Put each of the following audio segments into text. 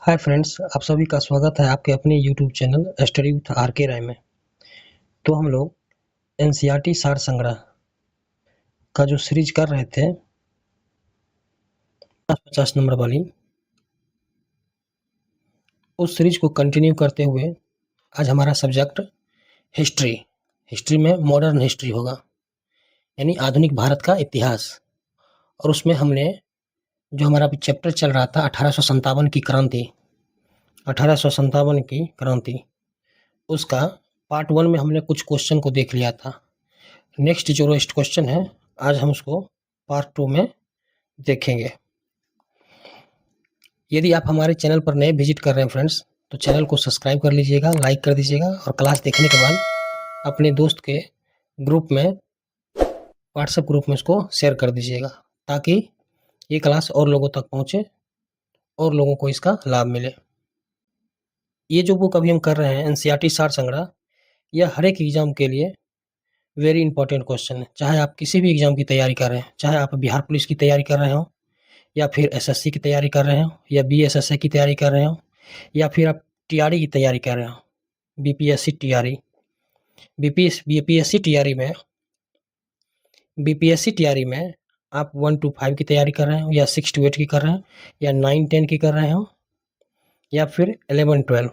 Hi friends, आप सभी का स्वागत है आपके अपने YouTube channel study with R K Rai में। तो हम लोग एनसीईआरटी सार संग्रह का जो सीरीज कर रहे थे 50 नंबर वाली, उस सीरीज को कंटिन्यू करते हुए आज हमारा सब्जेक्ट हिस्ट्री में मॉडर्न हिस्ट्री होगा, यानी आधुनिक भारत का इतिहास। और उसमें हमने जो हमारा अभी चैप्टर चल रहा था 1857 की क्रांति, 1857 की क्रांति, उसका पार्ट 1 में हमने कुछ क्वेश्चन को देख लिया था। नेक्स्ट जो रोस्ट क्वेश्चन है, आज हम उसको पार्ट 2 में देखेंगे। यदि आप हमारे चैनल पर नए विजिट कर रहे हैं फ्रेंड्स, तो चैनल को सब्सक्राइब कर लीजिएगा, लाइक कर दीजिएगा और क्लास देखने के बाद अपने दोस्त के ग्रुप में, व्हाट्सएप ग्रुप में उसको शेयर कर दीजिएगा, ताकि ये क्लास और लोगों तक पहुँचे और लोगों को इसका लाभ मिले। ये जो बुक अभी हम कर रहे हैं एनसीईआरटी सार संग्रह, यह हर एक एग्जाम के लिए वेरी इंपॉर्टेंट क्वेश्चन है। चाहे आप किसी भी एग्जाम की तैयारी कर रहे हैं, चाहे आप बिहार पुलिस की तैयारी कर रहे हो, या फिर एसएससी की तैयारी कर रहे हो, या बीएसएसए की तैयारी कर रहे हो, या फिर आप टीआरई की तैयारी कर रहे हो, बीपीएससी टीआरई, बीपीएससी टीआरई में आप 1 to 5 की तैयारी कर रहे हो, या 6 to 8 की कर रहे हो, या 9 10 की कर रहे हो, या फिर 11 12,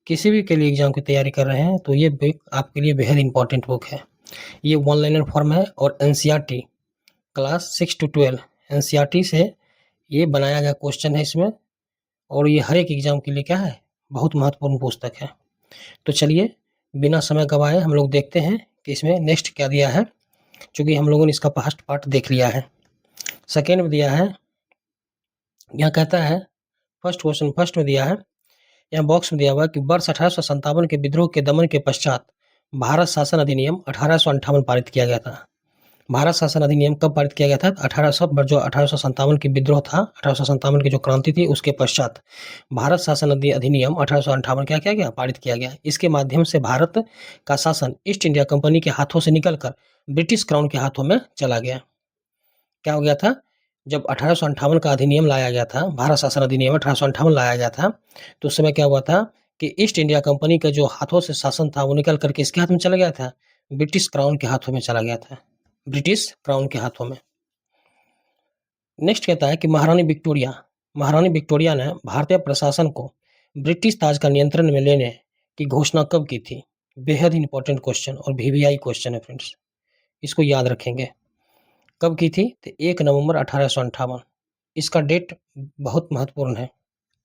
किसी भी के लिए एग्जाम की तैयारी कर रहे हैं, तो ये बुक आपके लिए बेहद इंपॉर्टेंट बुक है। ये 1 लाइनर फॉर्म है और एनसीईआरटी क्लास 6 to 12 एनसीईआरटी से ये बनाया गया क्वेश्चन है इसमें, और ये हर एक एग्जाम के लिए क्या है, बहुत महत्वपूर्ण पुस्तक है। तो चलिए बिना समय गवाए हम लोग देखते हैं कि इसमें नेक्स्ट क्या दिया है, क्योंकि हम लोगों ने इसका फर्स्ट पार्ट देख लिया है। सेकेंड में दिया है, यहाँ कहता है फर्स्ट क्वेश्चन फर्स्ट में दिया है, यहाँ बॉक्स में दिया हुआ है कि वर्ष 1857 के विद्रोह के दमन के पश्चात भारत शासन अधिनियम 1858 पारित किया गया था। भारत शासन अधिनियम कब पारित किया गया था? 1857 की विद्रोह था, 1857 की जो क्रांति थी उसके पश्चात भारत शासन अधिनियम 1858 क्या किया गया? पारित किया गया। इसके माध्यम से भारत का शासन ईस्ट इंडिया कंपनी के हाथों से निकलकर ब्रिटिश क्राउन के हाथों में चला गया। क्या हो गया था? जब 1858 का अधिनियम लाया गया था, भारत शासन अधिनियम 1858 लाया गया था, तो उस समय क्या हुआ था कि ईस्ट इंडिया कंपनी का जो हाथों से शासन था वो निकल करके इसके हाथ में चला गया था, ब्रिटिश क्राउन के हाथों में चला गया था, ब्रिटिश क्राउन के हाथों में। नेक्स्ट कहता है कि महारानी विक्टोरिया ने भारतीय प्रशासन को ब्रिटिश ताज का नियंत्रण में लेने की घोषणा कब की थी? बेहद इंपॉर्टेंट क्वेश्चन और वीवीआई क्वेश्चन है फ्रेंड्स, इसको याद रखेंगे। कब की थी? तो 1 नवंबर 1858। इसका डेट बहुत महत्वपूर्ण है,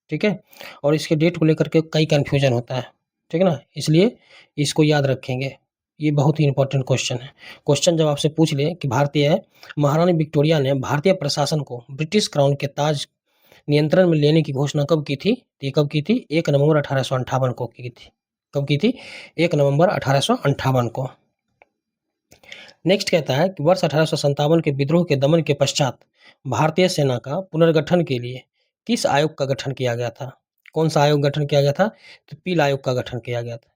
ठीक है, और इसके डेट को लेकर के कई कन्फ्यूजन होता है, ठीक है ना, इसलिए इसको याद रखेंगे। ये बहुत ही इंपॉर्टेंट क्वेश्चन है। क्वेश्चन जब आपसे पूछ ले कि भारतीय महारानी विक्टोरिया ने भारतीय प्रशासन को ब्रिटिश क्राउन के ताज नियंत्रण में लेने की घोषणा कब की थी? तो ये कब की थी? 1 नवंबर 1858 को की थी। कब की थी? 1 नवंबर 1858 को। नेक्स्ट कहता है कि वर्ष 1857 के विद्रोह के दमन के पश्चात भारतीय सेना का पुनर्गठन के लिए किस आयोग का गठन किया गया था? कौन सा आयोग गठन किया गया था? तो पील आयोग का गठन किया गया था।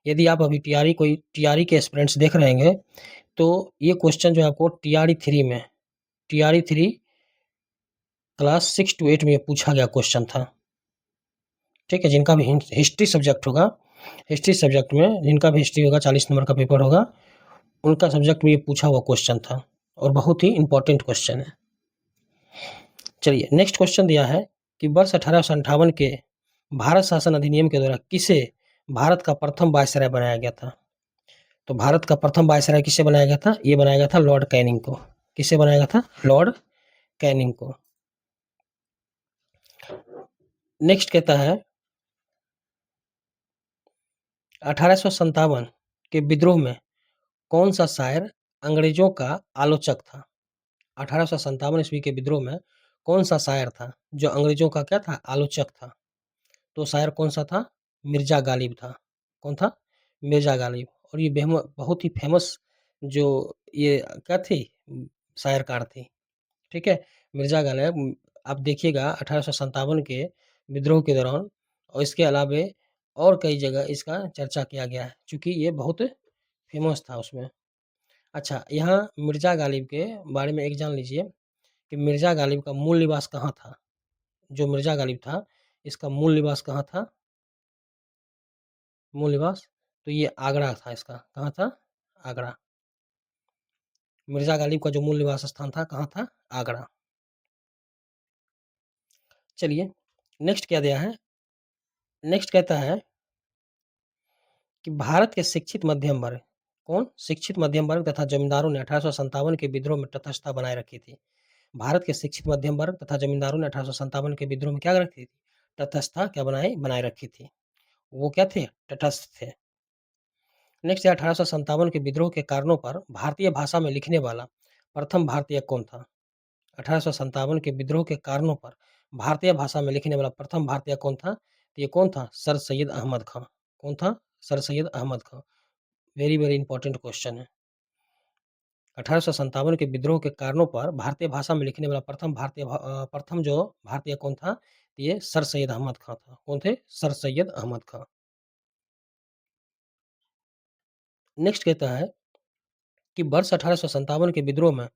यदि आप अभी टीआरई के एस्पिरेंट्स देख रहे हैं, तो ये क्वेश्चन जो आपको टीआरई 3 क्लास 6 to 8 में पूछा गया क्वेश्चन था, ठीक है। जिनका भी हिस्ट्री सब्जेक्ट होगा, हिस्ट्री सब्जेक्ट में जिनका भी हिस्ट्री होगा, 40 नंबर का पेपर होगा, उनका सब्जेक्ट में ये पूछा हुआ क्वेश्चन था और बहुत ही इंपॉर्टेंट क्वेश्चन है। चलिए नेक्स्ट क्वेश्चन दिया है कि वर्ष 1858 के भारत शासन अधिनियम के द्वारा किसे भारत का प्रथम वायसराय बनाया गया था? तो भारत का प्रथम वायसराय किसे बनाया गया था? ये बनाया गया था लॉर्ड कैनिंग को। किसे बनाया गया था? लॉर्ड कैनिंग को। नेक्स्ट कहता है 1857 के विद्रोह में कौन सा शायर अंग्रेजों का आलोचक था? 1857 ईस्वी के विद्रोह में कौन सा शायर था जो अंग्रेजों का क्या था? आलोचक था। तो शायर कौन सा था? मिर्जा गालिब था। कौन था? मिर्जा गालिब। और ये बहुत ही फेमस जो ये क्या थी, शायरकार थी, ठीक है, मिर्जा गालिब। आप देखिएगा 1857 के विद्रोह के दौरान, और इसके अलावे और कई जगह इसका चर्चा किया गया है, चूँकि ये बहुत फेमस था उसमें। अच्छा, यहाँ मिर्जा गालिब के बारे में एक जान लीजिए कि मिर्जा गालिब का मूल निवास कहाँ था। जो मिर्जा गालिब था, इसका मूल निवास कहाँ था? मूल निवास तो ये आगरा था इसका। कहाँ था? आगरा। मिर्ज़ा गालिब का जो मूल निवास स्थान था कहाँ था? आगरा। चलिए नेक्स्ट क्या दिया है? नेक्स्ट कहता है कि भारत के शिक्षित मध्यम वर्ग कौन? शिक्षित मध्यम वर्ग तथा जमींदारों ने 1857 के विद्रोह में तटस्थता बनाए रखी थी। भारत के शिक्षित मध्यम वर्ग तथा जमींदारों ने 1857 के विद्रोह में क्या रखी थी? तटस्थता क्या बनाए रखी थी। वो क्या थे? तटस्थ थे। नेक्स्ट है 1857 के विद्रोह के कारणों पर भारतीय भाषा में लिखने वाला प्रथम भारतीय कौन था? 1857 के विद्रोह के कारणों पर भारतीय भाषा में लिखने वाला प्रथम भारतीय कौन था? तो ये कौन था? सर सैयद अहमद खां। कौन था? सर सैयद अहमद खां। वेरी वेरी इंपॉर्टेंट क्वेश्चन है। 1857 के विद्रोह के कारणों पर भारतीय भाषा में लिखने वाला प्रथम जो भारतीय कौन था? तो ये सर सैयद अहमद खां था। कौन थे? सर सैयद अहमद खां। नेक्स्ट कहता है कि वर्ष 1857 के विद्रोह में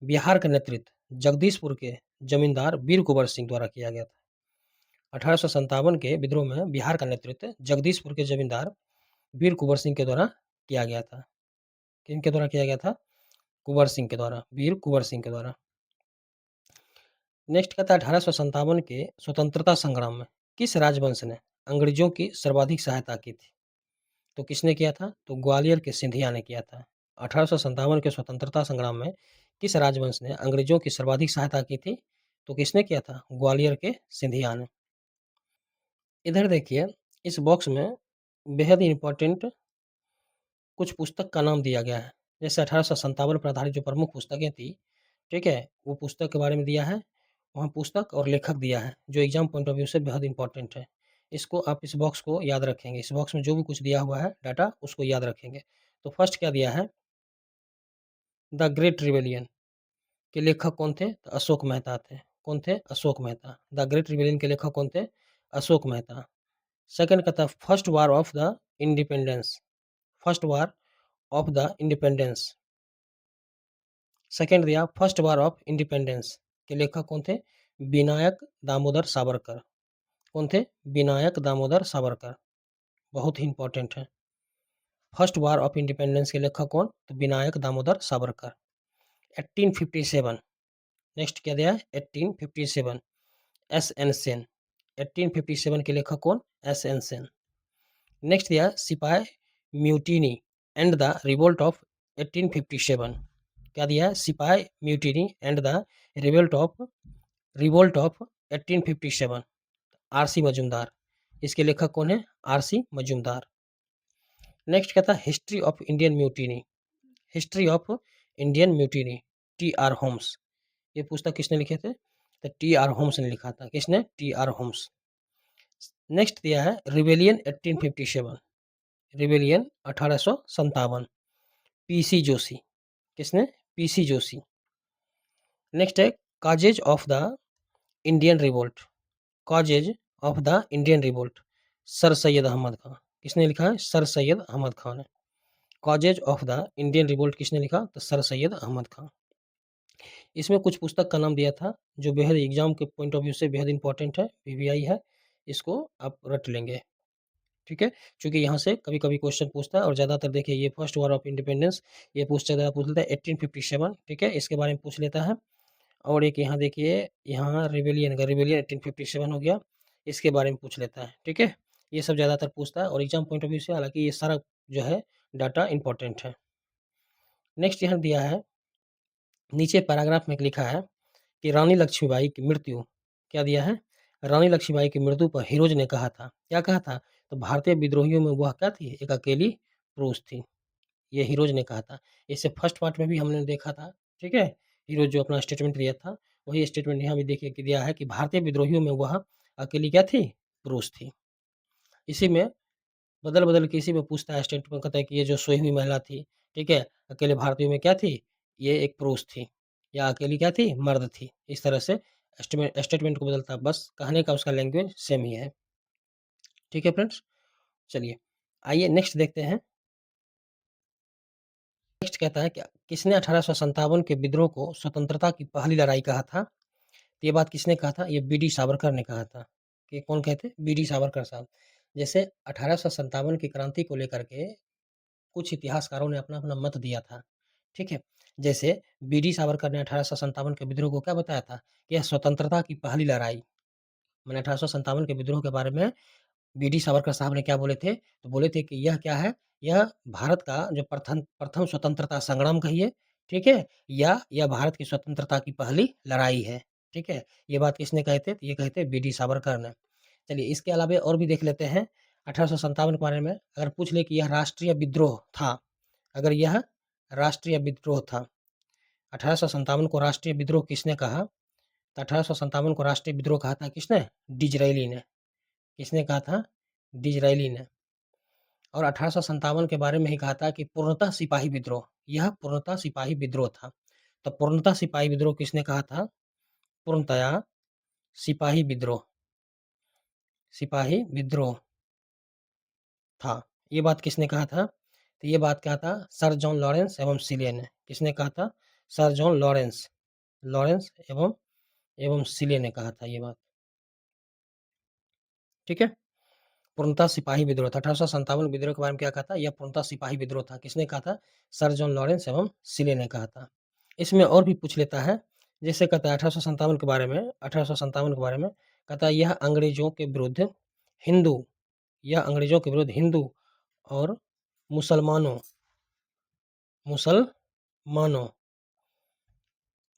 बिहार का नेतृत्व जगदीशपुर के जमींदार वीर कुंवर सिंह द्वारा किया गया था। 1857 के विद्रोह में बिहार का नेतृत्व जगदीशपुर के जमींदार वीर कुंवर सिंह के द्वारा किया गया था। किनके द्वारा किया गया था? कुंवर सिंह के द्वारा, वीर कुंवर सिंह के द्वारा। नेक्स्ट कहता है 1857 के स्वतंत्रता संग्राम में किस राजवंश ने अंग्रेजों की सर्वाधिक सहायता की थी? तो किसने किया था? तो ग्वालियर के सिंधिया ने किया था। 1857 के स्वतंत्रता संग्राम में किस राजवंश ने अंग्रेजों की सर्वाधिक सहायता की थी? तो किसने किया था? ग्वालियर के सिंधिया ने। इधर देखिए इस बॉक्स में बेहद ही इंपॉर्टेंट कुछ पुस्तक का नाम दिया गया है। जैसे 1857 पर आधारित जो प्रमुख पुस्तकें थी, ठीक है, वो पुस्तक के बारे में दिया है। वहाँ पुस्तक और लेखक दिया है जो एग्जाम पॉइंट ऑफ व्यू से बेहद इंपॉर्टेंट है। इसको आप इस बॉक्स को याद रखेंगे। इस बॉक्स में जो भी कुछ दिया हुआ है डाटा उसको याद रखेंगे। तो फर्स्ट क्या दिया है? द ग्रेट रिवेलियन के लेखक कौन थे? तो अशोक मेहता थे। कौन थे? Ashok Mehta. The great rebellion के लेखक कौन थे? अशोक मेहता। सेकंड कहता है first war of the independence. First war of the independence. Second दिया फर्स्ट वार ऑफ इंडिपेंडेंस के लेखक कौन थे? विनायक दामोदर सावरकर। कौन थे? विनायक दामोदर सावरकर। बहुत ही इंपॉर्टेंट है। फर्स्ट वार ऑफ इंडिपेंडेंस के लेखक कौन? तो विनायक दामोदर सावरकर। 1857 नेक्स्ट क्या दिया है? 1857 एस एन सेन। 1857 के लेखक कौन? S N Sen. नेक्स्ट दिया sipahi mutiny and the revolt of 1857। क्या दिया है? Sipahi mutiny and the revolt of 1857। RC Majumdar. इसके लेखक कौन है? आरसी मजूमदार। नेक्स्ट कहता है history of Indian mutiny. History of Indian mutiny T R Holmes. ये पुस्तक किसने लिखे थे? तो टी आर होम्स ने लिखा था। किसने? T R Holmes. नेक्स्ट दिया है रिवेलियन 1857। Rebellion 1857 PC Joshi. किसने? पीसी जोशी। नेक्स्ट है causes of the Indian revolt. Causes of the Indian revolt sir Syed Ahmed Khan. किसने लिखा है? सर सैयद अहमद खान है। Causes of the Indian revolt किसने लिखा? तो सर सैयद अहमद खान। इसमें कुछ पुस्तक का नाम दिया था जो बेहद एग्जाम के पॉइंट ऑफ व्यू से बेहद इंपॉर्टेंट है, पीवीआई है। इसको आप रट लेंगे, ठीक है, क्योंकि यहाँ से कभी कभी क्वेश्चन पूछता है। और ज़्यादातर देखिए ये फर्स्ट वॉर ऑफ इंडिपेंडेंस ये पूछ लेता है 1857, ठीक है, इसके बारे में पूछ लेता है। और एक यहाँ देखिए यहाँ रिवेलियन का, रिवेलियन 1857 हो गया, इसके बारे में पूछ लेता है, ठीक है। ये सब ज़्यादातर पूछता है और एग्जाम पॉइंट ऑफ व्यू से हालांकि ये सारा जो है डाटा इंपॉर्टेंट है। नेक्स्ट यहाँ दिया है नीचे पैराग्राफ में लिखा है कि रानी लक्ष्मीबाई की मृत्यु, क्या दिया है? रानी लक्ष्मीबाई की मृत्यु पर हीरोज ने कहा था, क्या कहा था? तो भारतीय विद्रोहियों में वह क्या थी? एक अकेली पुरुष थी। ये हीरोज ने कहा था। इससे फर्स्ट पार्ट में भी हमने देखा था, ठीक है, हीरोज जो अपना स्टेटमेंट दिया था वही स्टेटमेंट यहाँ भी देखिए कि दिया है कि भारतीय विद्रोहियों में वह अकेली क्या थी? पुरुष थी। इसी में बदल बदल के इसी में पूछता है स्टेटमेंट, कहता है कि ये जो सोई हुई महिला थी, ठीक है, अकेले भारतीयों में क्या थी? ये एक पुरुष थी, या अकेली क्या थी? मर्द थी। इस तरह से स्टेटमेंट को बदलता है, बस कहने का उसका लैंग्वेज सेम ही है, ठीक है फ्रेंड्स। चलिए आइए नेक्स्ट देखते हैं। नेक्स्ट कहता है कि किसने 1857 के विद्रोह को स्वतंत्रता की पहली लड़ाई कहा था? तो ये बात किसने कहा था? ये बी डी सावरकर ने कहा था। कि कौन कहे थे? बीडी सावरकर साहब। जैसे 1857 की क्रांति को लेकर के कुछ इतिहासकारों ने अपना-अपना मत दिया था, ठीक है? जैसे बीडी सावरकर ने 1857 के विद्रोह को क्या बताया था? कि यह स्वतंत्रता की पहली लड़ाई। मैंने 1857 के विद्रोह के बारे में बीडी सावरकर साहब ने क्या बोले थे? तो बोले थे कि यह क्या है? यह भारत का जो प्रथम प्रथम स्वतंत्रता संग्राम कहिए, ठीक है? या यह भारत की स्वतंत्रता की पहली लड़ाई है, ठीक है? ये बात किसने कहे थे? तो ये कहे थे बीडी सावरकर ने। चलिए इसके अलावे और भी देख लेते हैं 1857 के बारे में अगर पूछ ले कि यह राष्ट्रीय विद्रोह था, अगर यह राष्ट्रीय विद्रोह था, 1857 को राष्ट्रीय विद्रोह किसने कहा? तो 1857 को राष्ट्रीय विद्रोह कहा था किसने? डिज़रायली ने। किसने कहा था? डिज़रायली ने। और 1857 के बारे में ही कहा था कि पूर्णतः सिपाही विद्रोह, यह पूर्णतः सिपाही विद्रोह था। तो पूर्णतः सिपाही विद्रोह किसने कहा था? पूर्णतया सिपाही विद्रोह, सिपाही विद्रोह था। ये बात किसने कहा था? तो ये बात कहा था सर जॉन लॉरेंस एवं सिले ने। किसने कहा था? सर जॉन लॉरेंस, लॉरेंस एवं एवं सिले ने कहा था ये बात। ठीक है? पूर्णतः सिपाही विद्रोह था। 1857 विद्रोह के बारे में क्या कहा था? यह पूर्णतः सिपाही विद्रोह था। किसने कहा था? सर जॉन लॉरेंस एवं सिले ने कहा था। इसमें और भी पूछ लेता है, जैसे कहता है 1857 के बारे में 1857 के बारे में कहता है यह अंग्रेजों के विरुद्ध हिंदू यह अंग्रेजों के विरुद्ध हिंदू और मुसलमानों मुसलमानों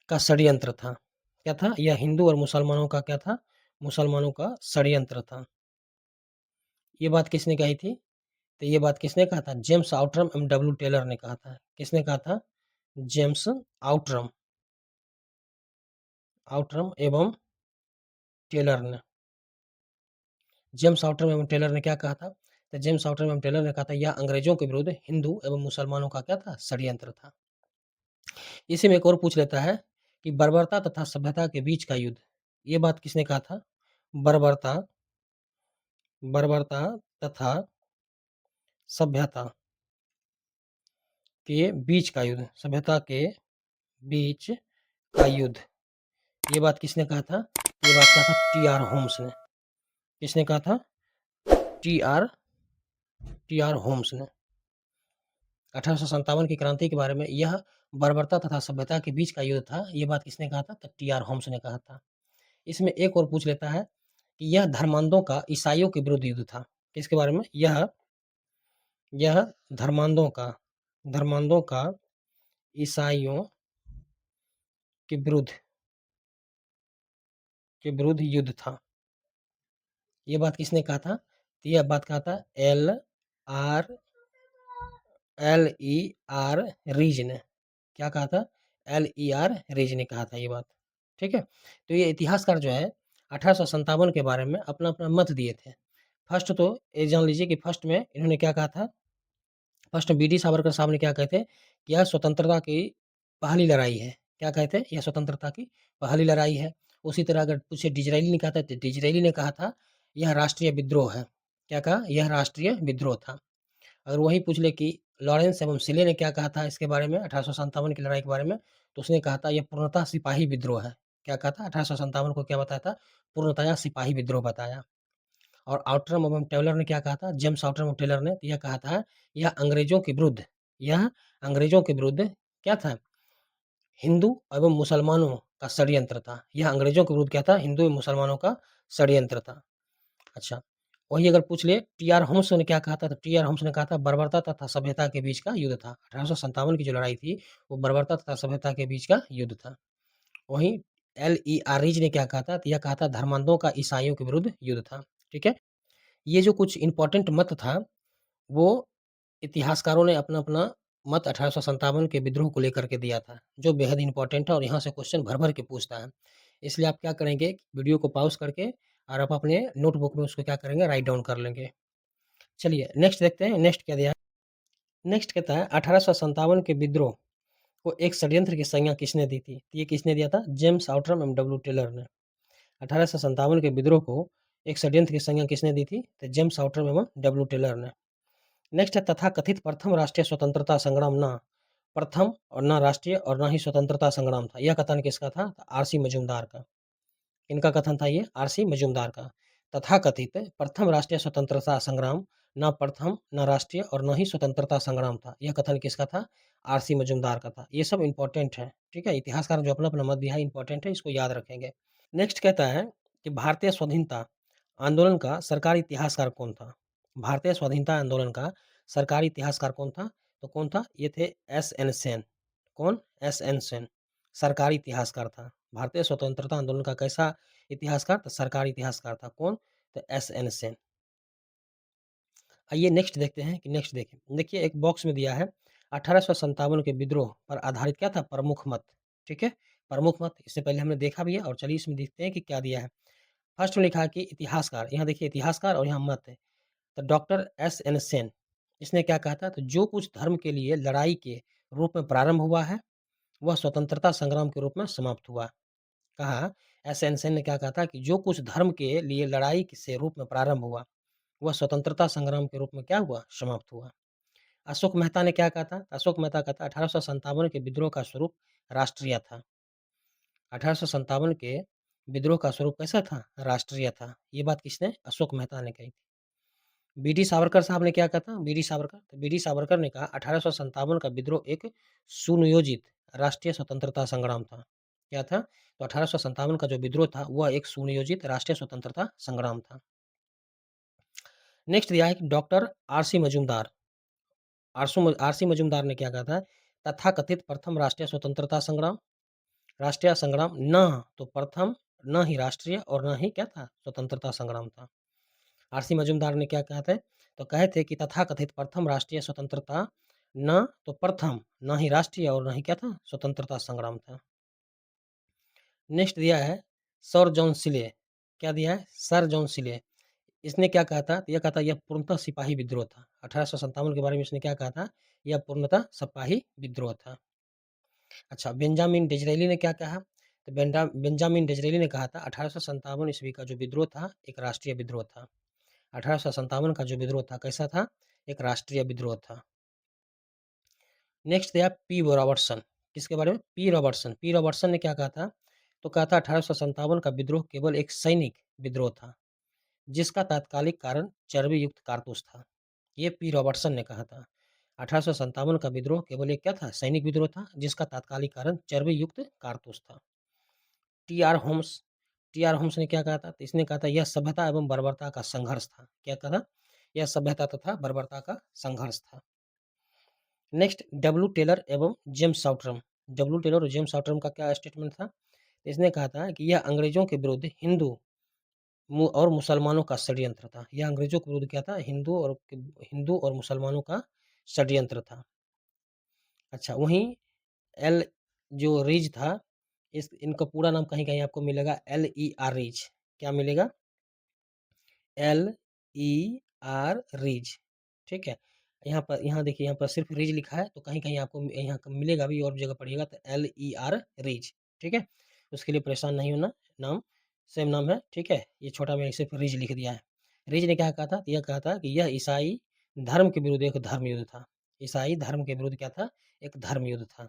का षड्यंत्र था। क्या था? यह हिंदू और मुसलमानों का क्या था? मुसलमानों का षड्यंत्र था। ये बात किसने कही थी? तो ये बात किसने कहा था? जेम्स आउटरम एवं डब्ल्यू टेलर ने कहा था। किसने कहा था? जेम्स आउटरम आउटरम एवं टेलर ने। जेम्स आउटरम एवं टेलर ने क्या कहा था? तो जेम्स आउटरम एवं टेलर ने कहा था यह अंग्रेजों के विरुद्ध हिंदू एवं मुसलमानों का क्या था? षड्यंत्र था। इसी में एक और पूछ लेता है कि बर्बरता तथा सभ्यता के बीच का युद्ध, ये बात किसने कहा था? बर्बरता बर्बरता तथा सभ्यता के बीच का युद्ध, सभ्यता के बीच का युद्ध, ये बात किसने कहा था? ये बात कहा था टी आर होम्स ने। किसने कहा था? टी आर होम्स ने। 1857 की क्रांति के बारे में यह बर्बरता तथा सभ्यता के बीच का युद्ध था, ये बात किसने कहा था? तो टी आर होम्स ने कहा था। इसमें एक और पूछ लेता है कि यह धर्मांधों का ईसाइयों के विरुद्ध युद्ध था। किसके बारे में? यह धर्मांधों का ईसाइयों के विरुद्ध युद्ध था। ये बात किसने कहा था? तो यह बात कहा था आर एल रीज ने। क्या कहा था? रीज ने कहा था ये बात। ठीक है? तो ये इतिहासकार जो है 1857 के बारे में अपना-अपना मत दिए थे। फर्स्ट तो ये जान लीजिए कि फर्स्ट में इन्होंने क्या कहा था? फर्स्ट में बीडी सावरकर साहब ने क्या कहे थे? कि यह स्वतंत्रता की पहली लड़ाई है। क्या कहे थे? यह स्वतंत्रता की पहली लड़ाई है। उसी तरह अगर पूछे डिज़रायली ने कहा था, तो डिज़रायली ने कहा था यह राष्ट्रीय विद्रोह है। क्या कहा? यह राष्ट्रीय विद्रोह था। अगर वही पूछ ले कि लॉरेंस एवं सिले ने क्या कहा था इसके बारे में 1857 की लड़ाई के बारे में, तो उसने कहा था यह पूर्णतः सिपाही विद्रोह है। क्या कहा था? 1857 को क्या बताया था? पूर्णतया सिपाही विद्रोह बताया। और आउटरम एवं टेलर ने क्या कहा था? जेम्स आउटरम एवं टेलर ने यह कहा था यह अंग्रेजों के विरुद्ध क्या था? हिंदू एवं मुसलमानों का षड्यंत्र था। यह अंग्रेजों के विरुद्ध क्या था? हिंदू एवं मुसलमानों का षड्यंत्र था। अच्छा, वही अगर पूछ ले टी आर होम्स ने क्या कहा था? तो टी आर होम्स ने कहा था बर्बरता तथा सभ्यता के बीच का युद्ध था। 1857 की जो लड़ाई थी, वो बर्बरता तथा सभ्यता के बीच का युद्ध था। वहीं रीज ने क्या कहा था? तो यह कहा था धर्मांधों का ईसाइयों के विरुद्ध युद्ध था। ठीक है? ये जो कुछ इम्पोर्टेंट मत था, वो इतिहासकारों ने अपना-अपना मत 1857 के विद्रोह को लेकर के दिया था, जो बेहद इम्पोर्टेंट है और यहाँ से क्वेश्चन भर-भर के पूछता है। इसलिए आप क्या करेंगे, वीडियो को पॉज़ करके और आप अपने नोटबुक में उसको क्या करेंगे, राइट डाउन कर लेंगे। चलिए नेक्स्ट देखते हैं, नेक्स्ट क्या दिया है? नेक्स्ट कहता है 1857 के विद्रोह को एक षड्यंत्र की संज्ञा किसने दी थी? तो ये किसने दिया था? जेम्स आउटरम एवं डब्ल्यू टेलर ने। 1857 के विद्रोह को एक षड्यंत्र की संज्ञा किसने दी थी? तो जेम्स आउटरम एवं डब्ल्यू टेलर ने। नेक्स्ट है तथाकथित प्रथम राष्ट्रीय स्वतंत्रता संग्राम ना प्रथम और ना राष्ट्रीय और ना ही स्वतंत्रता संग्राम था। यह कथन किसका था? आरसी मजूमदार का। इनका कथन था ये आरसी मजूमदार का। तथाकथित प्रथम राष्ट्रीय स्वतंत्रता संग्राम ना प्रथम, ना राष्ट्रीय और न ही स्वतंत्रता संग्राम था। यह कथन किसका था? आरसी मजूमदार का था। ये सब इंपॉर्टेंट है, ठीक है? इतिहासकार जो अपना-अपना मत दिया है इंपॉर्टेंट है, इसको याद रखेंगे। नेक्स्ट कहता है कि भारतीय स्वाधीनता आंदोलन का सरकारी इतिहासकार कौन था? भारतीय स्वाधीनता आंदोलन का सरकारी इतिहासकार कौन था? तो कौन था? ये थे एस.एन. सेन। कौन? एस.एन. सेन सरकारी इतिहासकार था। भारतीय स्वतंत्रता आंदोलन का कैसा इतिहासकार? तो सरकारी इतिहासकार था। कौन? तो एस.एन. सेन। आइए नेक्स्ट देखते हैं कि नेक्स्ट देखें। देखिए एक बॉक्स में दिया है 1857 के विद्रोह पर आधारित क्या था? प्रमुख मत, ठीक है? प्रमुख मत इससे पहले हमने देखा भी है और चलिए इसमें देखते हैं कि क्या दिया है। फर्स्ट में लिखा है कि इतिहासकार, यहाँ देखिए इतिहासकार और यहाँ मत है। तो डॉक्टर एस.एन. सेन इसने क्या कहा था? तो जो कुछ धर्म के लिए लड़ाई के रूप में प्रारंभ हुआ है, वह स्वतंत्रता संग्राम के रूप में समाप्त हुआ। कहा एस.एन. सेन ने क्या कहा था कि जो कुछ धर्म के लिए लड़ाई से रूप में प्रारंभ हुआ, वह स्वतंत्रता संग्राम के रूप में क्या हुआ? समाप्त हुआ। अशोक मेहता ने क्या कहा था? अशोक मेहता कहता 1857 के विद्रोह का स्वरूप राष्ट्रीय था। 1857 के विद्रोह का स्वरूप कैसा था? राष्ट्रीय था। ये बात किसने? अशोक मेहता ने कही थी। बी.डी. सावरकर साहब ने क्या कहा था? बी.डी. सावरकर, तो बी.डी. सावरकर ने कहा 1857 का विद्रोह एक सुनियोजित राष्ट्रीय स्वतंत्रता संग्राम था। क्या था? तो 1857 का जो विद्रोह था वह एक सुनियोजित राष्ट्रीय स्वतंत्रता संग्राम था। नेक्स्ट दिया है कि doctor RC. Majumdar RC. Majumdar ने क्या कहा था? तथाकथित प्रथम राष्ट्रीय स्वतंत्रता संग्राम, राष्ट्रीय संग्राम न तो प्रथम, न ही राष्ट्रीय और न ही क्या था? स्वतंत्रता संग्राम था। आर.सी. मजूमदार ने क्या कहा था? तो कहे थे कि तथाकथित प्रथम राष्ट्रीय स्वतंत्रता न तो प्रथम, न ही राष्ट्रीय और न ही क्या था? स्वतंत्रता संग्राम था। नेक्स्ट दिया है सर जॉन सिले। क्या दिया है? सर जॉन सिले। इसने क्या कहा था? तो यह कहा था यह पूर्णतः सिपाही विद्रोह था। 1857 के बारे में इसने क्या कहा था? यह पूर्णतः सिपाही विद्रोह था। अच्छा, बेंजामिन डिज़रायली ने क्या कहा? तो बेंजामिन डिज़रायली ने कहा था 1857 ईस्वी का जो विद्रोह था, एक राष्ट्रीय विद्रोह था। 1857 का जो विद्रोह था, कैसा था? एक राष्ट्रीय विद्रोह था। नेक्स्ट दिया पी. रॉबर्टसन। किसके बारे में? पी. रॉबर्टसन। पी. रॉबर्टसन ने क्या कहा था? तो कहा था 1857 का विद्रोह केवल एक सैनिक विद्रोह था, जिसका तात्कालिक कारण चर्बी युक्त कारतूस था। ये पी. रॉबर्टसन ने कहा था। 1857 का विद्रोह केवल एक क्या था? सैनिक विद्रोह था, जिसका तात्कालिक कारण चर्बी युक्त कारतूस था। T. R. Holmes. T. R. Holmes ने क्या कहा था? तो इसने कहा था यह सभ्यता एवं बर्बरता का संघर्ष था। क्या कहा था? यह सभ्यता तथा बर्बरता का संघर्ष था। Next W. टेलर एवं जेम्स साउटरम। डब्ल्यू. टेलर और जेम्स साउटरम का क्या स्टेटमेंट था? इसने कहा था कि यह अंग्रेजों के विरुद्ध हिंदू और मुसलमानों का षड्यंत्र था। यह अंग्रेजों के विरुद्ध क्या था? हिंदू और मुसलमानों का षड्यंत्र था। अच्छा, वहीं एल जो रीज था, इस इनका पूरा नाम कहीं-कहीं आपको मिलेगा L.E.R. रीज। क्या मिलेगा? L.E.R. रीज, ठीक है? यहाँ देखिए यहाँ पर सिर्फ रीज लिखा है, तो कहीं-कहीं आपको यहाँ मिलेगा भी और जगह पढ़िएगा तो L.E.R. रीज, ठीक है? उसके लिए परेशान नहीं होना, नाम सेम नाम है, ठीक है? ये छोटा मैंने सिर्फ रीज लिख दिया है। रीज ने क्या कहा था? यह कहा था कि यह ईसाई धर्म के विरुद्ध एक धर्म युद्ध था। ईसाई धर्म के विरुद्ध क्या था? एक धर्म युद्ध था।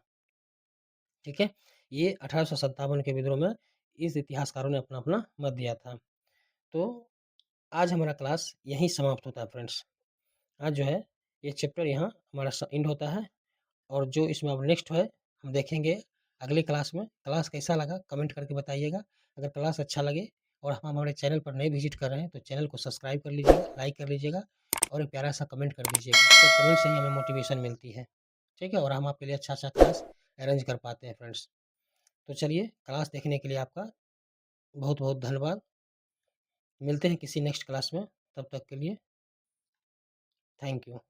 ठीक है? ये 1857 के विद्रोह में इस इतिहासकारों ने अपना-अपना मत दिया था। तो आज हमारा क्लास यहीं समाप्त होता है फ्रेंड्स। आज जो है ये चैप्टर यहाँ हमारा एंड होता है और जो इसमें अब नेक्स्ट है हम देखेंगे अगली क्लास में। क्लास कैसा लगा कमेंट करके बताइएगा। अगर क्लास अच्छा लगे और हम हमारे चैनल पर नए विजिट कर रहे हैं तो चैनल को सब्सक्राइब कर लीजिएगा, लाइक कर लीजिएगा और एक प्यारा सा कमेंट कर दीजिएगा। तो कमेंट से ही हमें मोटिवेशन मिलती है। ठीक है? और हम आपके लिए अच्छा-अच्छा क्लास अरेंज कर पाते हैं फ्रेंड्स। तो चलिए क्लास देखने के लिए आपका बहुत-बहुत धन्यवाद। मिलते हैं किसी नेक्स्ट क्लास में, तब तक के लिए थैंक यू।